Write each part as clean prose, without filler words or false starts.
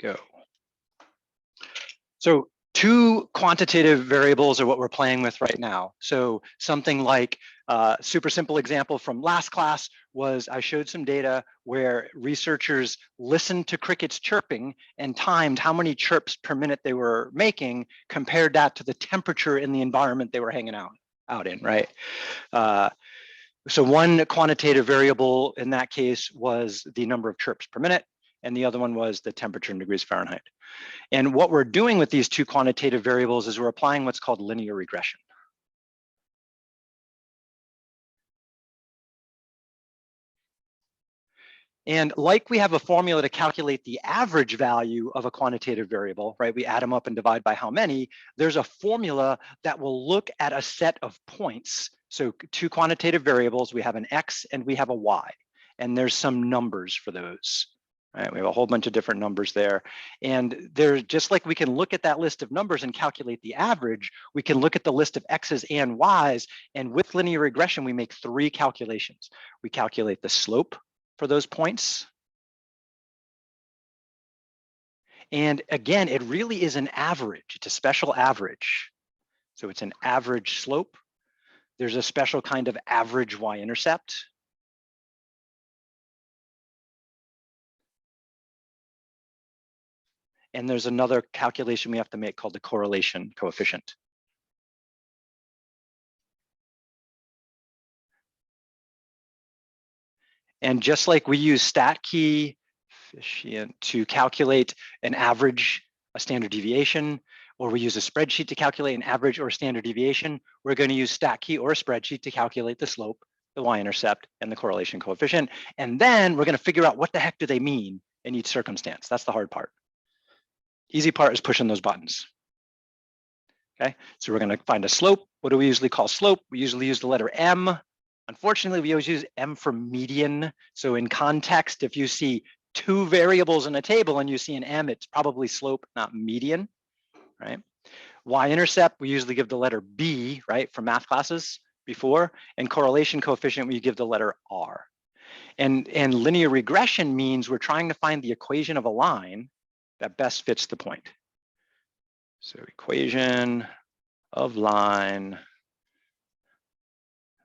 go. So two quantitative variables are what we're playing with right now. So something like super simple example from last class was I showed some data where researchers listened to crickets chirping and timed how many chirps per minute they were making, compared that to the temperature in the environment they were hanging out in, right? So one quantitative variable in that case was the number of chirps per minute, and the other one was the temperature in degrees Fahrenheit. And what we're doing with these two quantitative variables is we're applying what's called linear regression. And like we have a formula to calculate the average value of a quantitative variable, right? We add them up and divide by how many. There's a formula that will look at a set of points. So two quantitative variables, we have an X and we have a Y, and there's some numbers for those. Right, we have a whole bunch of different numbers there. And they're just like we can look at that list of numbers and calculate the average, we can look at the list of X's and Y's, and with linear regression, we make three calculations. We calculate the slope for those points. And again, it really is an average, it's a special average. So it's an average slope. There's a special kind of average Y-intercept. And there's another calculation we have to make called the correlation coefficient. And just like we use StatKey to calculate an average, a standard deviation, or we use a spreadsheet to calculate an average or a standard deviation, we're going to use StatKey or a spreadsheet to calculate the slope, the Y-intercept, and the correlation coefficient. And then we're going to figure out what the heck do they mean in each circumstance. That's the hard part. Easy part is pushing those buttons. Okay, so we're going to find a slope. What do we usually call slope? We usually use the letter M. Unfortunately, we always use M for median. So in context, if you see two variables in a table and you see an M, it's probably slope, not median, right? Y-intercept, we usually give the letter B, right, from math classes before, and correlation coefficient, we give the letter R. And linear regression means we're trying to find the equation of a line that best fits the point. So equation of line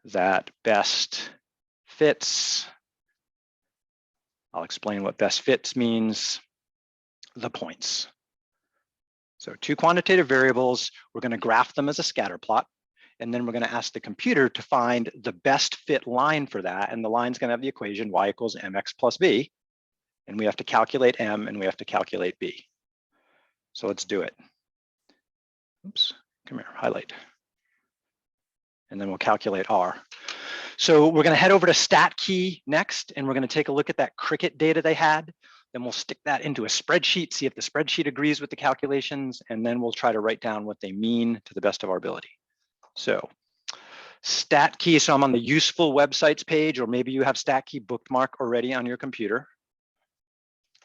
that best fits. I'll explain what best fits means, the points. So two quantitative variables, we're going to graph them as a scatter plot, and then we're going to ask the computer to find the best fit line for that, and the line's going to have the equation y equals mx plus b, and we have to calculate m and we have to calculate b. So let's do it. Oops, come here, highlight. And then we'll calculate R. So we're going to head over to StatKey next, and we're going to take a look at that Cricket data they had. Then we'll stick that into a spreadsheet, see if the spreadsheet agrees with the calculations, and then we'll try to write down what they mean to the best of our ability. So StatKey, so I'm on the useful websites page, or maybe you have StatKey bookmark already on your computer.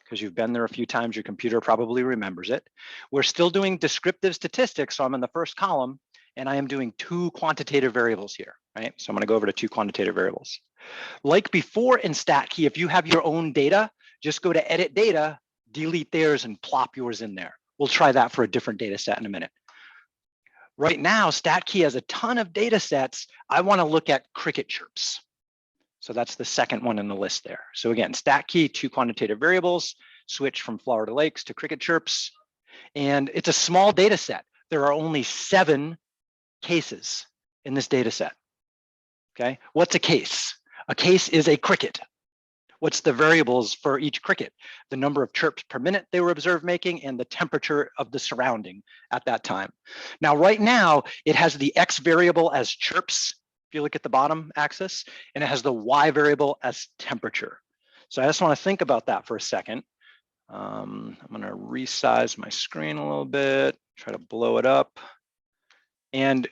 Because you've been there a few times, your computer probably remembers it. We're still doing descriptive statistics, so I'm in the first column, and I am doing two quantitative variables here, right? So I'm going to go over to two quantitative variables. Like before in StatKey, if you have your own data, just go to edit data, delete theirs, and plop yours in there. We'll try that for a different data set in a minute. Right now, StatKey has a ton of data sets. I want to look at Cricket Chirps. So that's the second one in the list there. So again, StatKey, two quantitative variables, switch from Florida lakes to Cricket Chirps. And it's a small data set. There are only 7 cases in this data set. Okay, what's a case? A case is a cricket. What's the variables for each cricket? The number of chirps per minute they were observed making and the temperature of the surrounding at that time. Now, right now, it has the X variable as chirps, if you look at the bottom axis, and it has the Y variable as temperature. So I just want to think about that for a second. I'm going to resize my screen a little bit, try to blow it up. And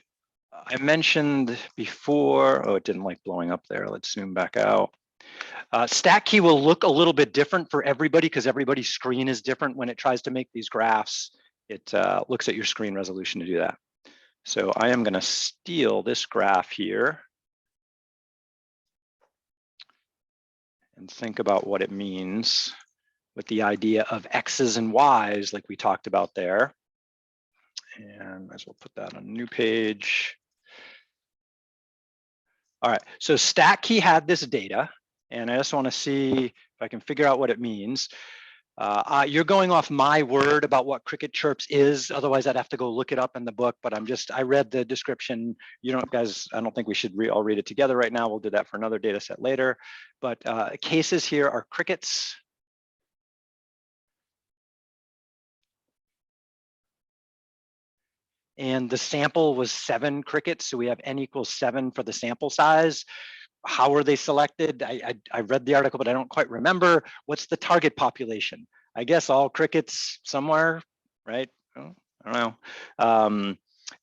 I mentioned before, oh, it didn't like blowing up there. Let's zoom back out. StatKey will look a little bit different for everybody because everybody's screen is different when it tries to make these graphs. It looks at your screen resolution to do that. So I am going to steal this graph here and think about what it means with the idea of X's and Y's like we talked about there. And might as well put that on a new page. All right, so StatKey had this data, and I just want to see if I can figure out what it means. You're going off my word about what Cricket Chirps is. Otherwise, I'd have to go look it up in the book. But I read the description. You don't, guys. I don't think we should all read it together right now. We'll do that for another data set later. But cases here are crickets. And the sample was 7 crickets. So we have n equals 7 for the sample size. How were they selected? I read the article, but I don't quite remember. What's the target population? I guess all crickets somewhere, right? Oh, I don't know.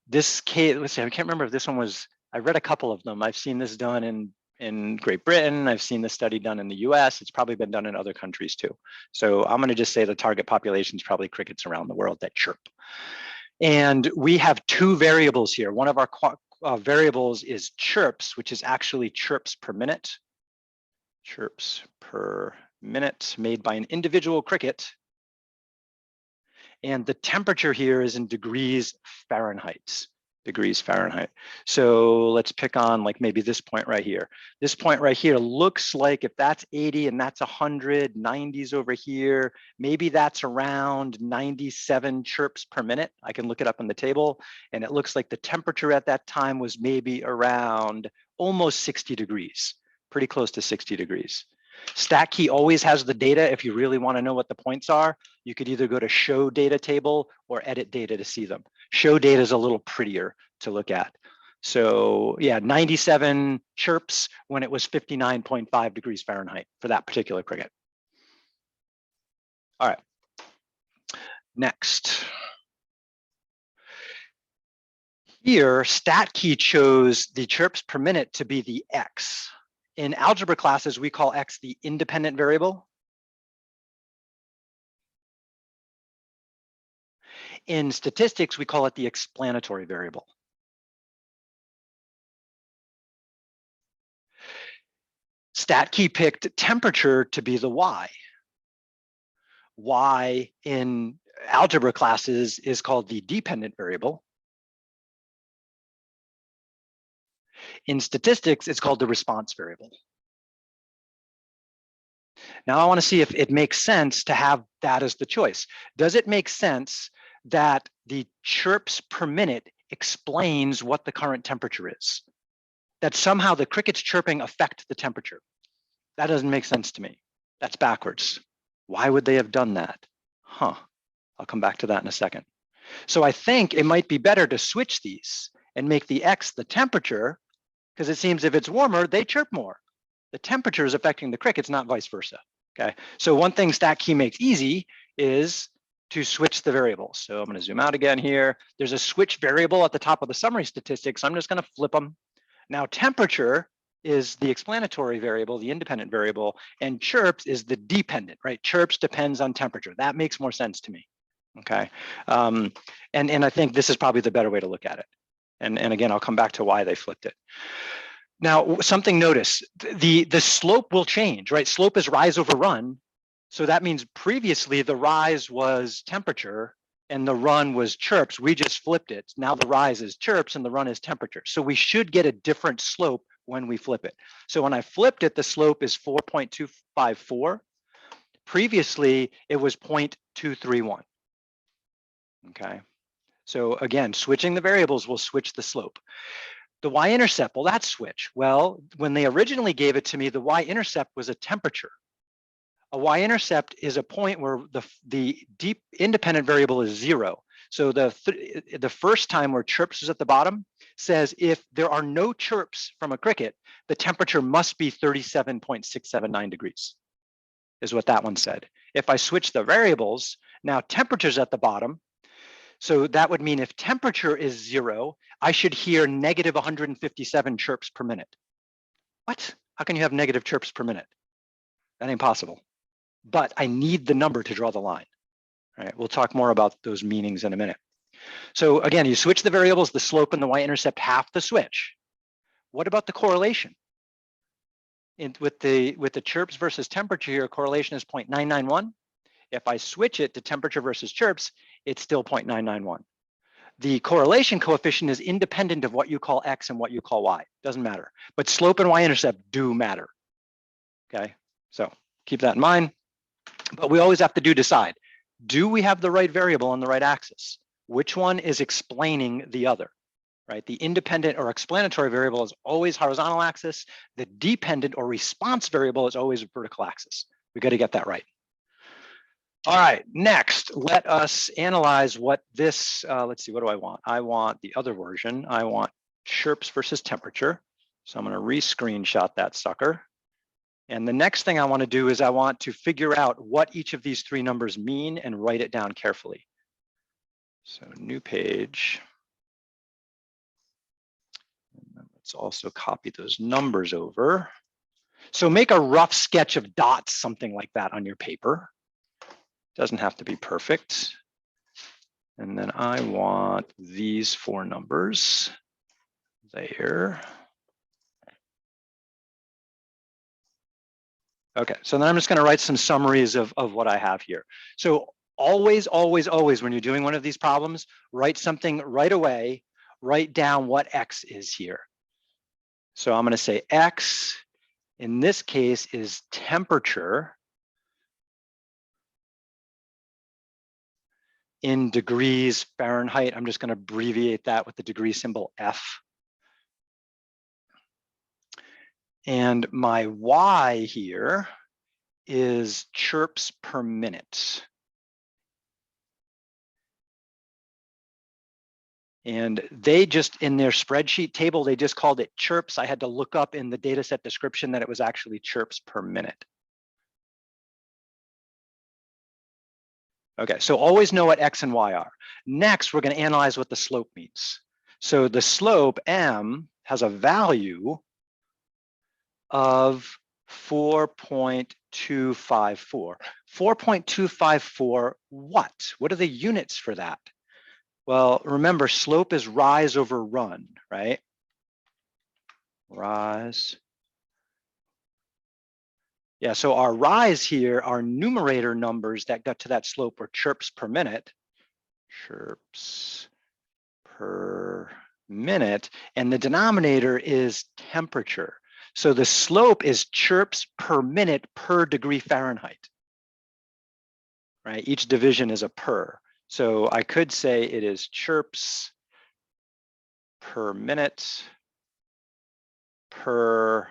This case, let's see, I can't remember if this one was, I read a couple of them. I've seen this done in Great Britain. I've seen this study done in the US. It's probably been done in other countries too. So I'm gonna just say the target population is probably crickets around the world that chirp. And we have 2 variables here. One of our variables is chirps, which is actually chirps per minute. Chirps per minute made by an individual cricket. And the temperature here is in degrees Fahrenheit. So let's pick on like maybe this point right here. This point right here looks like if that's 80 and that's 100, 90's over here, maybe that's around 97 chirps per minute. I can look it up in the table, and it looks like the temperature at that time was maybe around almost 60 degrees, pretty close to 60 degrees. StatKey always has the data. If you really want to know what the points are, you could either go to show data table or edit data to see them. Show data is a little prettier to look at. So yeah, 97 chirps when it was 59.5 degrees Fahrenheit for that particular cricket. All right, next. Here, StatKey chose the chirps per minute to be the X. In algebra classes, we call X the independent variable. In statistics, we call it the explanatory variable. StatKey picked temperature to be the Y. Y in algebra classes is called the dependent variable. In statistics, it's called the response variable. Now I want to see if it makes sense to have that as the choice. Does it make sense that the chirps per minute explains what the current temperature is? That somehow the crickets chirping affect the temperature? That doesn't make sense to me. That's backwards. Why would they have done that? Huh, I'll come back to that in a second. So I think it might be better to switch these and make the X the temperature, because it seems if it's warmer, they chirp more. The temperature is affecting the crickets, not vice versa. Okay, so one thing StatKey makes easy is to switch the variables. So I'm going to zoom out again here. There's a switch variable at the top of the summary statistics. I'm just going to flip them. Now temperature is the explanatory variable, the independent variable, and chirps is the dependent, right? Chirps depends on temperature. That makes more sense to me. Okay, and I think this is probably the better way to look at it. And again, I'll come back to why they flipped it. Now, something notice, the slope will change, right? Slope is rise over run. So that means previously the rise was temperature and the run was chirps. We just flipped it. Now the rise is chirps and the run is temperature. So we should get a different slope when we flip it. So when I flipped it, the slope is 4.254. Previously, it was 0.231. Okay. So again, switching the variables will switch the slope. The Y-intercept, well, that's switch. Well, when they originally gave it to me, the Y-intercept was a temperature. A Y-intercept is a point where the deep independent variable is 0. So the first time where chirps is at the bottom says if there are no chirps from a cricket, the temperature must be 37.679 degrees, is what that one said. If I switch the variables, now temperature's at the bottom. So that would mean if temperature is 0, I should hear negative 157 chirps per minute. What? How can you have negative chirps per minute? That ain't possible. But I need the number to draw the line. All right, we'll talk more about those meanings in a minute. So again, you switch the variables, the slope and the Y-intercept have to switch. What about the correlation? With the chirps versus temperature here, correlation is 0.991. If I switch it to temperature versus chirps, it's still 0.991. The correlation coefficient is independent of what you call X and what you call Y. Doesn't matter. But slope and Y-intercept do matter. Okay, so keep that in mind. But we always have to decide, do we have the right variable on the right axis? Which one is explaining the other, right? The independent or explanatory variable is always horizontal axis. The dependent or response variable is always vertical axis. We got to get that right. All right, next, let us analyze what this, let's see, what do I want? I want the other version. I want chirps versus temperature. So I'm going to re-screenshot that sucker. And the next thing I want to do is I want to figure out what each of these three numbers mean and write it down carefully. So new page. And let's also copy those numbers over. So make a rough sketch of dots, something like that on your paper. Doesn't have to be perfect. And then I want these four numbers there. Okay, so then I'm just going to write some summaries of what I have here. So always, always, always, when you're doing one of these problems, write something right away, write down what X is here. So I'm going to say X, in this case, is temperature in degrees Fahrenheit. I'm just going to abbreviate that with the degree symbol F. And my Y here is chirps per minute. And they just, in their spreadsheet table, they just called it chirps. I had to look up in the dataset description that it was actually chirps per minute. Okay, so always know what X and Y are. Next, we're going to analyze what the slope means. So the slope, M, has a value of 4.254. 4.254 what? What are the units for that? Well, remember, slope is rise over run, right? Rise. Yeah, so our rise here, our numerator numbers that got to that slope were chirps per minute. Chirps per minute. And the denominator is temperature. So the slope is chirps per minute per degree Fahrenheit, right? Each division is a per. So I could say it is chirps per minute per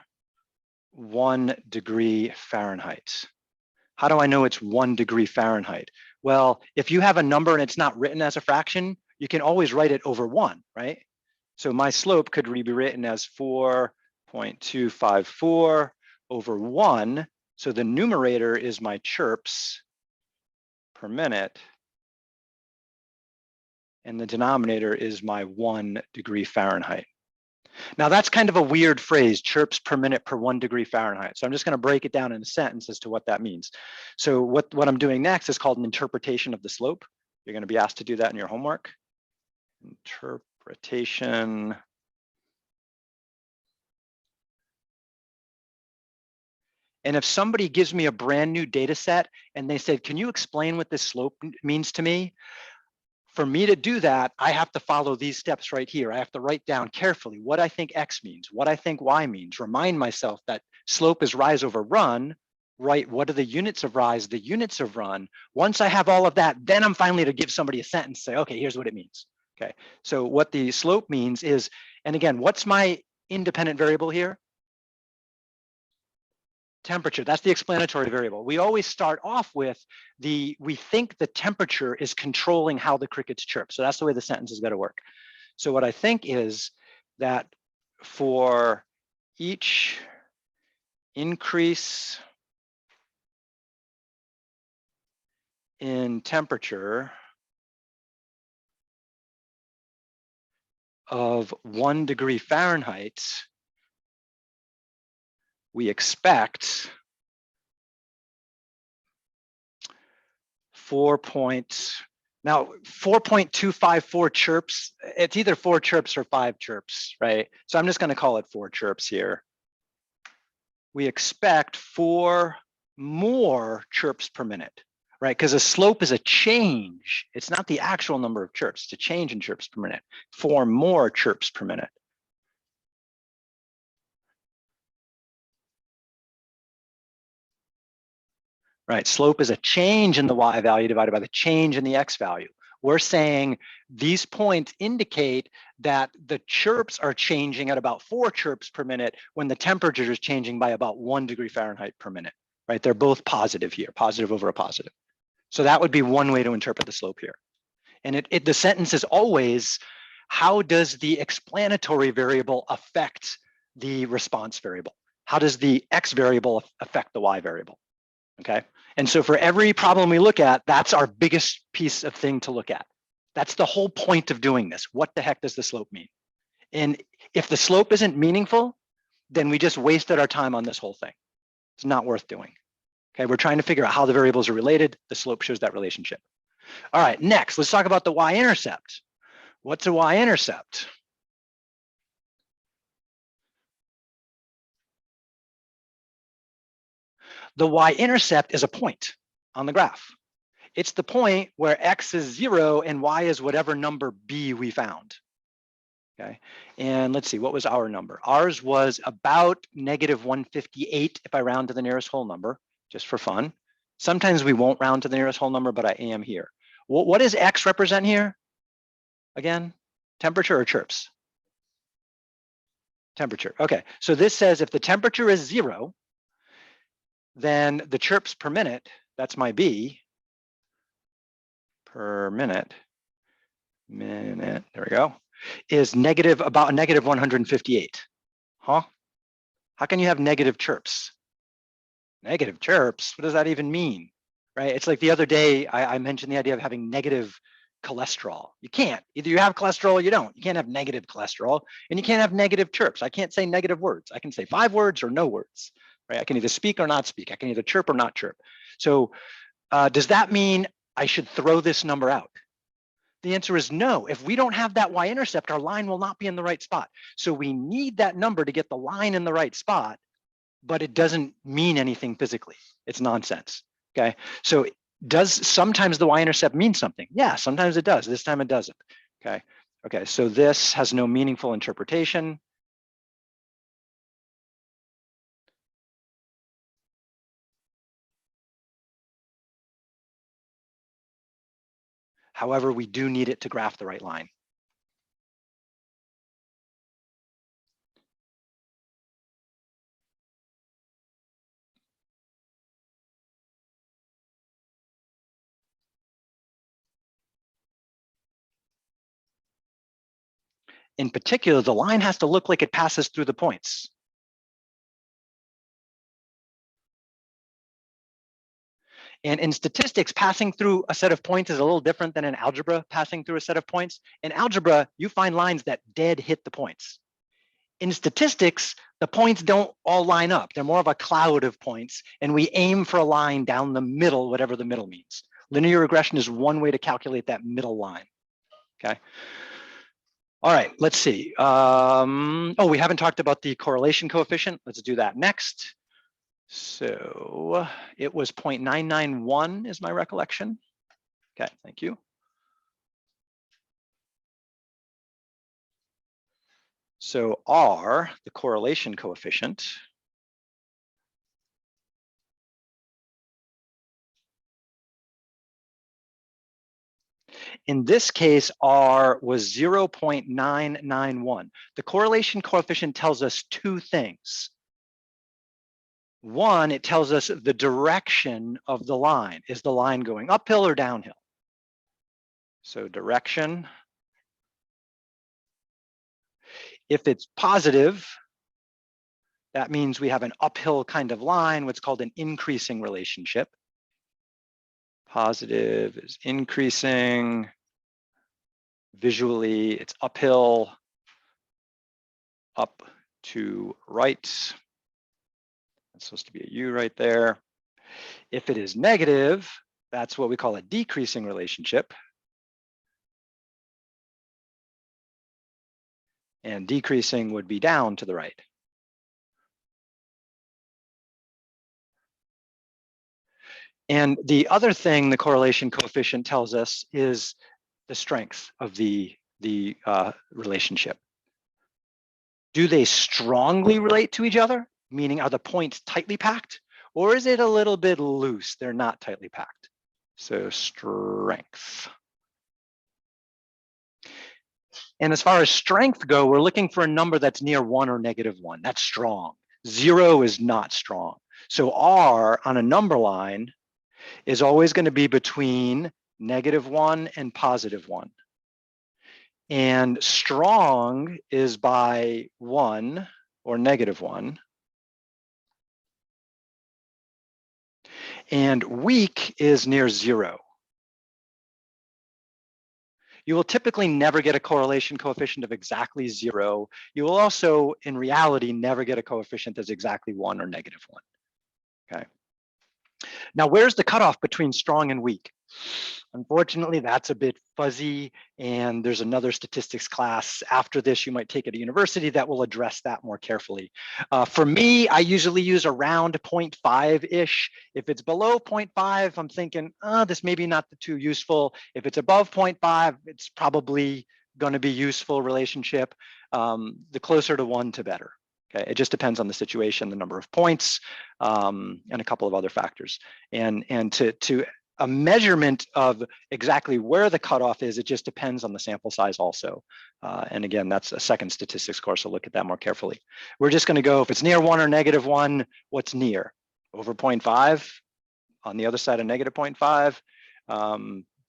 1 degree Fahrenheit. How do I know it's 1 degree Fahrenheit? Well, if you have a number and it's not written as a fraction, you can always write it over 1, right? So my slope could be written as 4.254 over 1. So the numerator is my chirps per minute. And the denominator is my 1 degree Fahrenheit. Now that's kind of a weird phrase, chirps per minute per 1 degree Fahrenheit. So I'm just going to break it down in a sentence as to what that means. So what I'm doing next is called an interpretation of the slope. You're going to be asked to do that in your homework. Interpretation. And if somebody gives me a brand new data set and they said, can you explain what this slope means to me? For me to do that, I have to follow these steps right here. I have to write down carefully what I think X means, what I think Y means, remind myself that slope is rise over run, right? What are the units of rise, the units of run? Once I have all of that, then I'm finally to give somebody a sentence, say, okay, here's what it means. Okay, so what the slope means is, and again, what's my independent variable here? Temperature, that's the explanatory variable. We always start off with we think the temperature is controlling how the crickets chirp. So that's the way the sentence is going to work. So what I think is that for each increase in temperature of 1 degree Fahrenheit, we expect 4.254 chirps. It's either 4 chirps or 5 chirps, right? So I'm just going to call it 4 chirps here. We expect 4 more chirps per minute. right? Because a slope is a change. It's not the actual number of chirps. It's a change in chirps per minute. 4 more chirps per minute. Right, slope is a change in the y value divided by the change in the x value. We're saying these points indicate that the chirps are changing at about 4 chirps per minute when the temperature is changing by about 1 degree Fahrenheit per minute, right? They're both positive here, positive over a positive. So that would be one way to interpret the slope here. And the sentence is always, how does the explanatory variable affect the response variable? How does the x variable affect the y variable? Okay. And so for every problem we look at, that's our biggest piece of thing to look at. That's the whole point of doing this. What the heck does the slope mean? And if the slope isn't meaningful, then we just wasted our time on this whole thing. It's not worth doing. Okay, we're trying to figure out how the variables are related. The slope shows that relationship. All right, next, let's talk about the y-intercept. What's a y-intercept? The y-intercept is a point on the graph. It's the point where x is 0 and y is whatever number b we found. Okay, and let's see, what was our number? Ours was about -158 if I round to the nearest whole number, just for fun. Sometimes we won't round to the nearest whole number, but I am here. What does x represent here? Again, temperature or chirps? Temperature. Okay, so this says if the temperature is 0, then the chirps per minute, that's my b, per minute, there we go, is about -158. Huh? How can you have negative chirps? Negative chirps? What does that even mean? Right? It's like the other day, I mentioned the idea of having negative cholesterol. You can't. Either you have cholesterol or you don't. You can't have negative cholesterol, and you can't have negative chirps. I can't say negative words. I can say 5 words or no words. Right? I can either speak or not speak. I can either chirp or not chirp. So does that mean I should throw this number out? The answer is no. If we don't have that y-intercept, our line will not be in the right spot. So we need that number to get the line in the right spot, but it doesn't mean anything physically. It's nonsense. Okay. So does sometimes the y-intercept mean something? Yeah, sometimes it does. This time it doesn't. Okay. Okay. So this has no meaningful interpretation. However, we do need it to graph the right line. In particular, the line has to look like it passes through the points. And in statistics, passing through a set of points is a little different than in algebra passing through a set of points. In algebra, you find lines that dead hit the points. In statistics, the points don't all line up. They're more of a cloud of points, and we aim for a line down the middle, whatever the middle means. Linear regression is one way to calculate that middle line. Okay. All right, let's see. Oh, we haven't talked about the correlation coefficient. Let's do that next. So it was 0.991 is my recollection. Okay, thank you. So R, the correlation coefficient, in this case, R was 0.991. The correlation coefficient tells us 2 things. One, it tells us the direction of the line. Is the line going uphill or downhill? So direction. If it's positive, that means we have an uphill kind of line, what's called an increasing relationship. Positive is increasing. Visually, it's uphill, up to right. That's supposed to be a U right there. If it is negative, that's what we call a decreasing relationship. And decreasing would be down to the right. And the other thing the correlation coefficient tells us is the strength of the relationship. Do they strongly relate to each other? Meaning, are the points tightly packed? Or is it a little bit loose? They're not tightly packed. So strength. And as far as strength go, we're looking for a number that's near 1 or -1. That's strong. 0 is not strong. So R on a number line is always going to be between -1 and +1. And strong is by 1 or -1. And weak is near 0. You will typically never get a correlation coefficient of exactly 0. You will also, in reality, never get a coefficient that's exactly 1 or -1. Okay. Now, where's the cutoff between strong and weak? Unfortunately, that's a bit fuzzy, and there's another statistics class after this you might take at a university that will address that more carefully. For me, I usually use around 0.5-ish. If it's below 0.5, I'm thinking, this may be not too useful. If it's above 0.5, it's probably going to be useful relationship. The closer to 1 to better. Okay, it just depends on the situation, the number of points, and a couple of other factors. And to a measurement of exactly where the cutoff is, it just depends on the sample size also. And again, that's a second statistics course, so look at that more carefully. We're just going to go, if it's near 1 or -1, what's near? Over 0.5, on the other side of -0.5,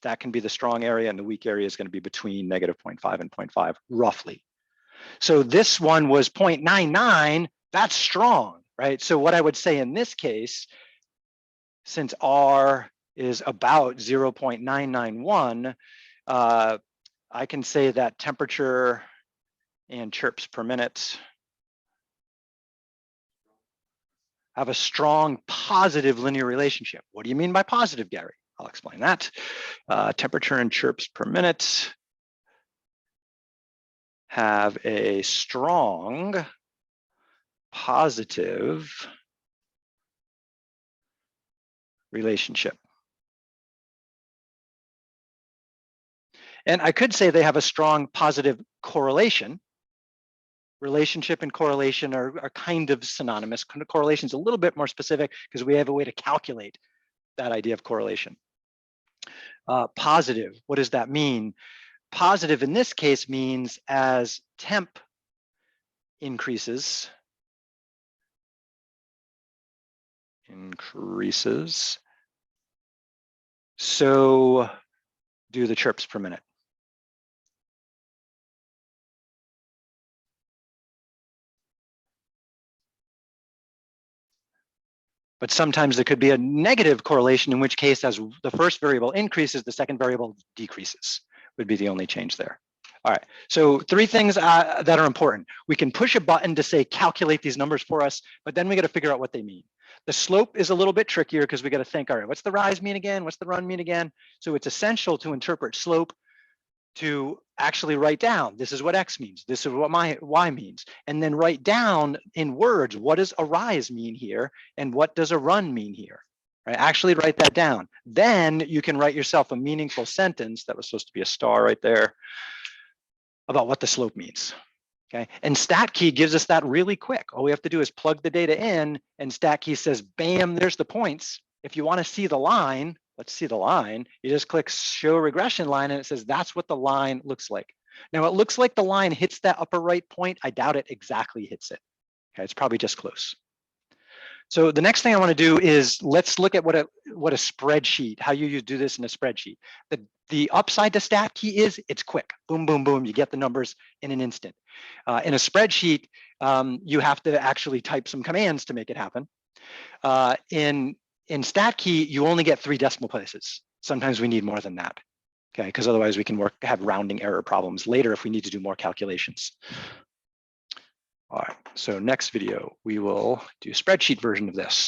that can be the strong area, and the weak area is going to be between -0.5 and 0.5, roughly. So this one was 0.99, that's strong, right? So what I would say in this case, since R is about 0.991, I can say that temperature and chirps per minute have a strong positive linear relationship. What do you mean by positive, Gary? I'll explain that. Temperature and chirps per minute have a strong positive relationship. And I could say they have a strong positive correlation. Relationship and correlation are kind of synonymous. Correlation is a little bit more specific because we have a way to calculate that idea of correlation. Positive, what does that mean? Positive in this case means as temp increases, so do the chirps per minute. But sometimes there could be a negative correlation, in which case, as the first variable increases, the second variable decreases, would be the only change there. All right, so 3 things that are important. We can push a button to say, calculate these numbers for us, but then we got to figure out what they mean. The slope is a little bit trickier because we got to think, all right, what's the rise mean again? What's the run mean again? So it's essential to interpret slope to actually write down, this is what X means, this is what my Y means, and then write down in words, what does a rise mean here, and what does a run mean here, right? Actually write that down. Then you can write yourself a meaningful sentence, that was supposed to be a star right there, about what the slope means, okay? And StatKey gives us that really quick. All we have to do is plug the data in, and StatKey says, bam, there's the points. If you want to see the line, let's see the line. You just click show regression line and it says that's what the line looks like. Now it looks like the line hits that upper right point. I doubt it exactly hits it. Okay, it's probably just close. So the next thing I want to do is let's look at what a spreadsheet, how you do this in a spreadsheet. The upside to StatKey is it's quick. Boom, boom, boom. You get the numbers in an instant. In a spreadsheet, you have to actually type some commands to make it happen. In StatKey, you only get 3 decimal places. Sometimes we need more than that, okay? Because otherwise we can have rounding error problems later if we need to do more calculations. All right, so next video, we will do a spreadsheet version of this.